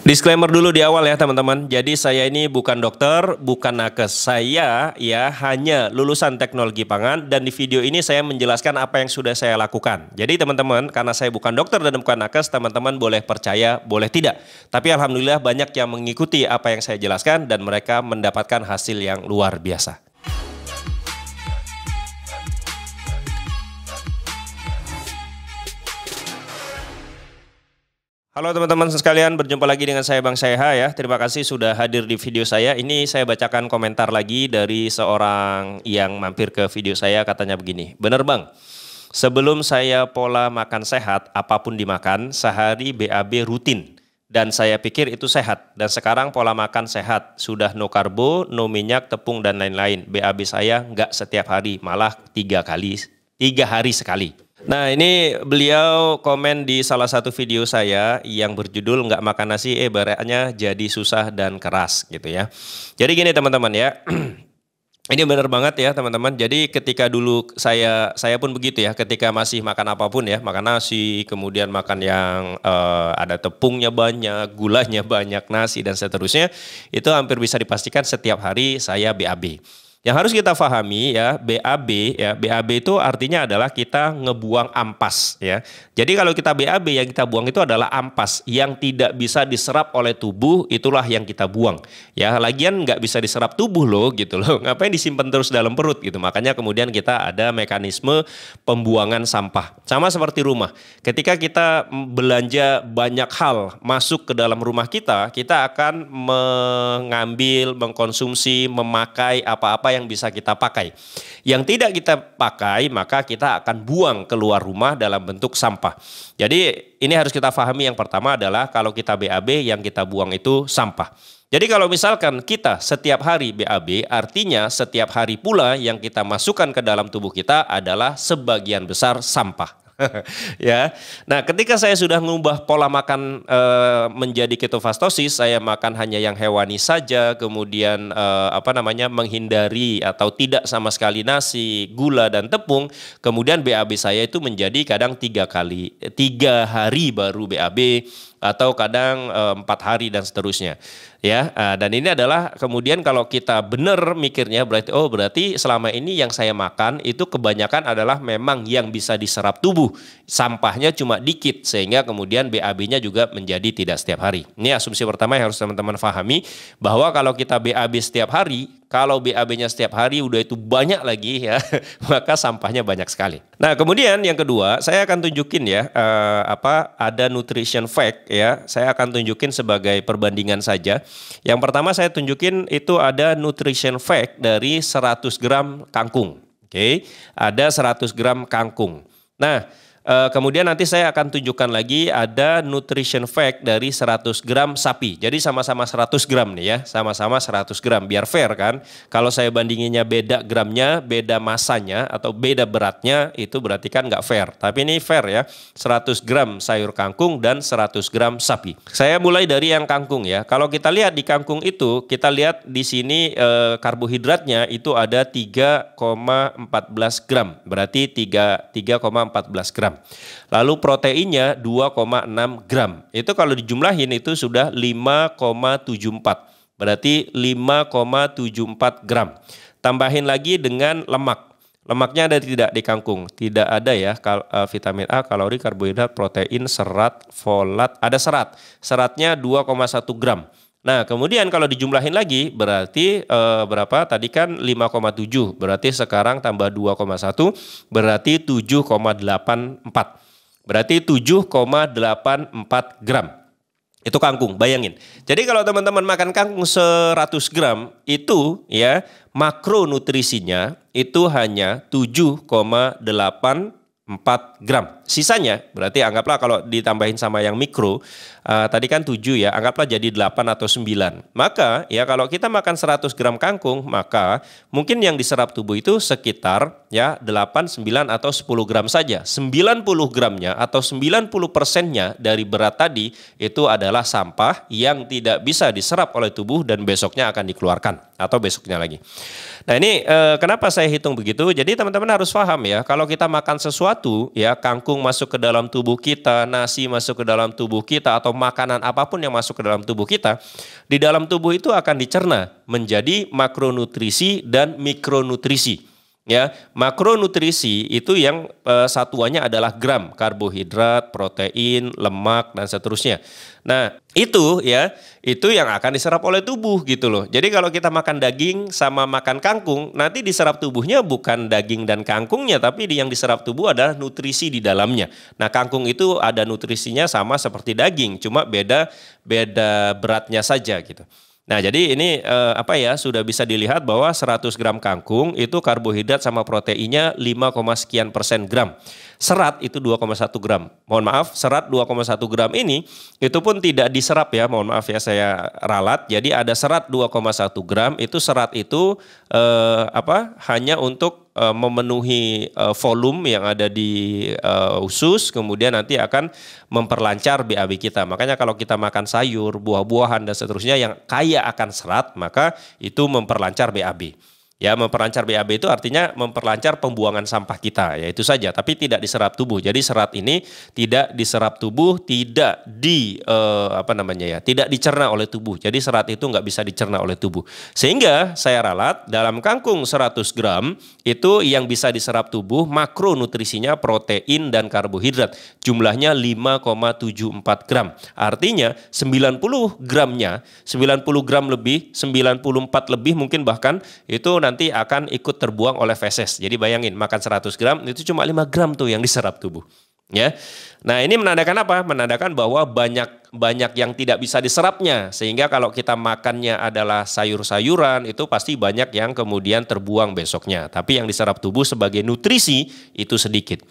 Disclaimer dulu di awal ya teman-teman. Jadi saya ini bukan dokter, bukan nakes. Saya ya hanya lulusan teknologi pangan dan di video ini saya menjelaskan apa yang sudah saya lakukan. Jadi teman-teman, karena saya bukan dokter dan bukan nakes, teman-teman boleh percaya, boleh tidak. Tapi alhamdulillah banyak yang mengikuti apa yang saya jelaskan dan mereka mendapatkan hasil yang luar biasa. Halo teman-teman sekalian, berjumpa lagi dengan saya Bang Seha ya. Terima kasih sudah hadir di video saya. Ini saya bacakan komentar lagi dari seorang yang mampir ke video saya, katanya begini. Bener Bang, sebelum saya pola makan sehat, apapun dimakan, sehari BAB rutin. Dan saya pikir itu sehat. Dan sekarang pola makan sehat, sudah no karbo, no minyak, tepung dan lain-lain. BAB saya nggak setiap hari, malah 3 hari sekali. Nah ini beliau komen di salah satu video saya yang berjudul nggak makan nasi baratnya jadi susah dan keras gitu ya. Jadi gini teman-teman ya, ini benar banget ya teman-teman. Jadi ketika dulu saya pun begitu ya, ketika masih makan apapun ya, makan nasi, kemudian makan yang ada tepungnya banyak, gulanya banyak, nasi dan seterusnya, itu hampir bisa dipastikan setiap hari saya BAB. Yang harus kita pahami ya, BAB itu artinya adalah kita ngebuang ampas ya. Jadi kalau kita BAB yang kita buang itu adalah ampas yang tidak bisa diserap oleh tubuh, itulah yang kita buang. Ya, lagian nggak bisa diserap tubuh loh gitu loh. Ngapain disimpan terus dalam perut gitu. Makanya kemudian kita ada mekanisme pembuangan sampah. Sama seperti rumah. Ketika kita belanja banyak hal masuk ke dalam rumah kita akan mengambil, mengkonsumsi, memakai apa-apa yang bisa kita pakai. Yang tidak kita pakai maka kita akan buang keluar rumah dalam bentuk sampah. Jadi ini harus kita pahami, yang pertama adalah kalau kita BAB yang kita buang itu sampah. Jadi kalau misalkan kita setiap hari BAB, artinya setiap hari pula yang kita masukkan ke dalam tubuh kita adalah sebagian besar sampah. Ya, nah ketika saya sudah mengubah pola makan menjadi ketofastosis, saya makan hanya yang hewani saja, kemudian menghindari atau tidak sama sekali nasi, gula dan tepung, kemudian BAB saya itu menjadi kadang 3 hari baru BAB atau kadang 4 hari dan seterusnya. Ya, dan ini adalah kemudian kalau kita benar mikirnya berarti selama ini yang saya makan itu kebanyakan adalah memang yang bisa diserap tubuh, sampahnya cuma dikit sehingga kemudian BAB-nya juga menjadi tidak setiap hari. Ini asumsi pertama yang harus teman-teman pahami, bahwa kalau kita BAB setiap hari, kalau BAB-nya setiap hari udah itu banyak lagi ya, maka sampahnya banyak sekali. Nah kemudian yang kedua saya akan tunjukin ya ada nutrition fact ya, saya akan tunjukin sebagai perbandingan saja. Yang pertama saya tunjukin itu ada nutrition fact dari 100 gram kangkung. Oke, ada 100 gram kangkung. Nah, kemudian nanti saya akan tunjukkan lagi ada nutrition fact dari 100 gram sapi. Jadi sama-sama 100 gram nih ya, sama-sama 100 gram biar fair kan. Kalau saya bandinginnya beda gramnya, beda masanya atau beda beratnya, itu berarti kan nggak fair. Tapi ini fair ya, 100 gram sayur kangkung dan 100 gram sapi. Saya mulai dari yang kangkung ya. Kalau kita lihat di kangkung itu, kita lihat di sini karbohidratnya itu ada 3,14 gram. Berarti 3,14 gram. Lalu proteinnya 2,6 gram. Itu kalau dijumlahin itu sudah 5,74. Berarti 5,74 gram. Tambahin lagi dengan lemak. Lemaknya ada tidak di kangkung? Tidak ada ya. Vitamin A, kalori, karbohidrat, protein, serat, folat. Ada serat. Seratnya 2,1 gram. Nah kemudian kalau dijumlahin lagi berarti berapa? Tadi kan 5,7, berarti sekarang tambah 2,1 berarti 7,84. Berarti 7,84 gram. Itu kangkung, bayangin. Jadi kalau teman-teman makan kangkung 100 gram itu ya makronutrisinya itu hanya 7,84 gram. Sisanya berarti anggaplah kalau ditambahin sama yang mikro, tadi kan 7 ya, anggaplah jadi 8 atau 9. Maka ya kalau kita makan 100 gram kangkung, maka mungkin yang diserap tubuh itu sekitar ya 8, 9 atau 10 gram saja. 90 gramnya atau 90%-nya dari berat tadi itu adalah sampah yang tidak bisa diserap oleh tubuh dan besoknya akan dikeluarkan atau besoknya lagi. Nah ini kenapa saya hitung begitu? Jadi teman-teman harus paham ya, kalau kita makan sesuatu ya, kangkung kangkung masuk ke dalam tubuh kita, nasi masuk ke dalam tubuh kita, atau makanan apapun yang masuk ke dalam tubuh kita, di dalam tubuh itu akan dicerna menjadi makronutrisi dan mikronutrisi. Ya, makronutrisi itu yang satuannya adalah gram, karbohidrat, protein, lemak, dan seterusnya. Nah, itu yang akan diserap oleh tubuh gitu loh. Jadi kalau kita makan daging sama makan kangkung, nanti diserap tubuhnya bukan daging dan kangkungnya, tapi yang diserap tubuh adalah nutrisi di dalamnya. Nah, kangkung itu ada nutrisinya sama seperti daging, cuma beda beratnya saja gitu. Nah, jadi ini sudah bisa dilihat bahwa 100 gram kangkung itu karbohidrat sama proteinnya 5, sekian persen gram. Serat itu 2,1 gram. Mohon maaf, serat 2,1 gram ini itu pun tidak diserap ya. Mohon maaf ya, saya ralat. Jadi ada serat 2,1 gram, itu serat itu hanya untuk memenuhi volume yang ada di usus, kemudian nanti akan memperlancar BAB kita. Makanya kalau kita makan sayur, buah-buahan dan seterusnya yang kaya akan serat, maka itu memperlancar BAB. Ya, memperlancar BAB itu artinya memperlancar pembuangan sampah kita, ya itu saja, tapi tidak diserap tubuh. Jadi serat ini tidak diserap tubuh, tidak tidak dicerna oleh tubuh. Jadi serat itu nggak bisa dicerna oleh tubuh. Sehingga saya ralat dalam kangkung 100 gram itu yang bisa diserap tubuh makronutrisinya protein dan karbohidrat. Jumlahnya 5,74 gram. Artinya 90 gramnya, 90 gram lebih, 94 lebih mungkin bahkan itu nanti akan ikut terbuang oleh feses. Jadi bayangin makan 100 gram itu cuma 5 gram tuh yang diserap tubuh. Ya. Nah, ini menandakan apa? Menandakan bahwa banyak yang tidak bisa diserapnya. Sehingga kalau kita makannya adalah sayur-sayuran itu pasti banyak yang kemudian terbuang besoknya. Tapi yang diserap tubuh sebagai nutrisi itu sedikit.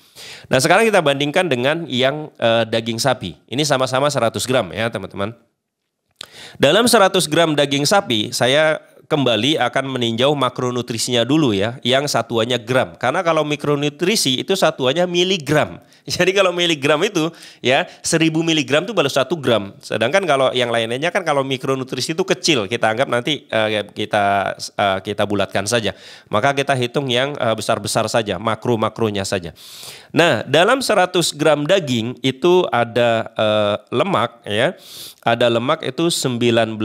Nah, sekarang kita bandingkan dengan yang daging sapi. Ini sama-sama 100 gram ya teman-teman. Dalam 100 gram daging sapi saya kembali akan meninjau makronutrisinya dulu ya, yang satuannya gram. Karena kalau mikronutrisi itu satuannya miligram. Jadi kalau miligram itu ya 1000 miligram itu baru 1 gram. Sedangkan kalau yang lainnya kan kalau mikronutrisi itu kecil, kita anggap nanti kita bulatkan saja. Maka kita hitung yang besar-besar saja, makro-makronya saja. Nah, dalam 100 gram daging itu ada lemak ya. Ada lemak itu 19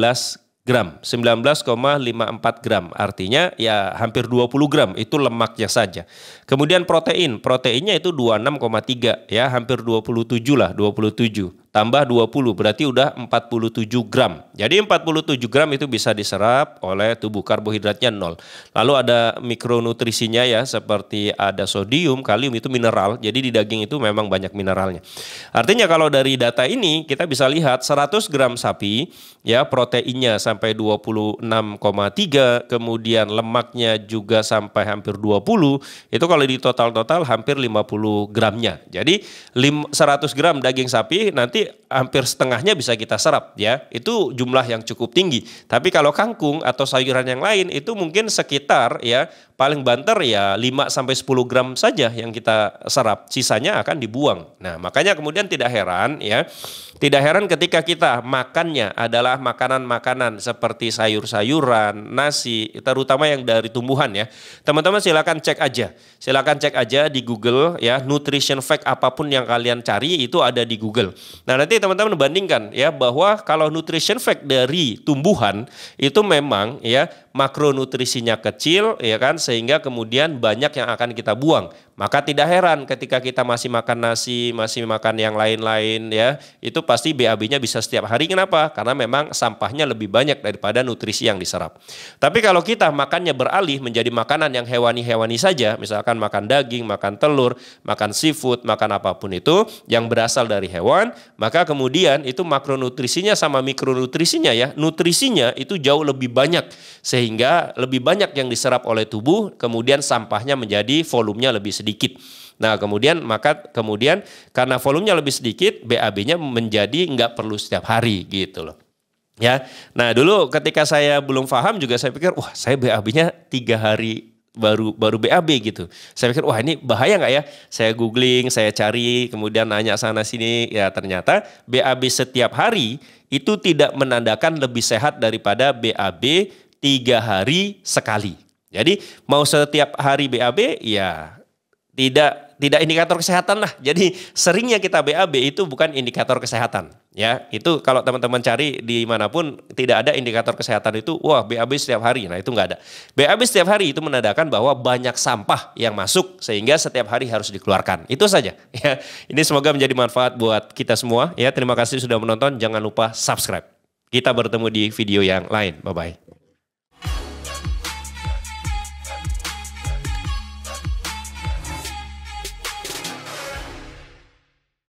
gram, 19,54 gram. Artinya ya hampir 20 gram itu lemaknya saja. Kemudian proteinnya itu 26,3 ya, hampir 27 lah, 27. Tambah 20 berarti udah 47 gram. Jadi 47 gram itu bisa diserap oleh tubuh, karbohidratnya 0. Lalu ada mikronutrisinya ya, seperti ada sodium, kalium, itu mineral. Jadi di daging itu memang banyak mineralnya. Artinya kalau dari data ini kita bisa lihat 100 gram sapi ya proteinnya sampai 26,3, kemudian lemaknya juga sampai hampir 20. Itu kalau di total hampir 50 gramnya. Jadi 100 gram daging sapi nanti hampir setengahnya bisa kita serap ya. Itu jumlah yang cukup tinggi. Tapi kalau kangkung atau sayuran yang lain itu mungkin sekitar ya paling banter ya 5 sampai 10 gram saja yang kita serap. Sisanya akan dibuang. Nah, makanya kemudian tidak heran ya. Tidak heran ketika kita makannya adalah makanan-makanan seperti sayur-sayuran, nasi, terutama yang dari tumbuhan ya. Teman-teman silakan cek aja. Silakan cek aja di Google ya, nutrition fact apapun yang kalian cari itu ada di Google. Nah, nanti teman-teman bandingkan ya bahwa kalau nutrition fact dari tumbuhan itu memang ya makronutrisinya kecil ya kan, sehingga kemudian banyak yang akan kita buang. Maka tidak heran ketika kita masih makan nasi, masih makan yang lain-lain ya, itu pasti BAB-nya bisa setiap hari. Kenapa? Karena memang sampahnya lebih banyak daripada nutrisi yang diserap. Tapi kalau kita makannya beralih menjadi makanan yang hewani-hewani saja, misalkan makan daging, makan telur, makan seafood, makan apapun itu yang berasal dari hewan, maka kemudian itu makronutrisinya sama mikronutrisinya ya, nutrisinya itu jauh lebih banyak, sehingga lebih banyak yang diserap oleh tubuh, kemudian sampahnya menjadi volumenya lebih sedikit. Nah, kemudian karena volumenya lebih sedikit, BAB-nya menjadi nggak perlu setiap hari gitu loh. Ya, nah dulu ketika saya belum paham juga saya pikir, wah saya BAB-nya 3 hari baru BAB gitu. Saya pikir, wah ini bahaya nggak ya? Saya googling, saya cari, kemudian nanya sana sini, ya ternyata BAB setiap hari itu tidak menandakan lebih sehat daripada BAB 3 hari sekali. Jadi mau setiap hari BAB ya tidak indikator kesehatan lah. Jadi seringnya kita BAB itu bukan indikator kesehatan. Ya, itu kalau teman-teman cari dimanapun tidak ada indikator kesehatan itu, wah BAB setiap hari. Nah itu nggak ada. BAB setiap hari itu menandakan bahwa banyak sampah yang masuk sehingga setiap hari harus dikeluarkan. Itu saja. Ya, ini semoga menjadi manfaat buat kita semua. Ya, terima kasih sudah menonton. Jangan lupa subscribe. Kita bertemu di video yang lain. Bye bye.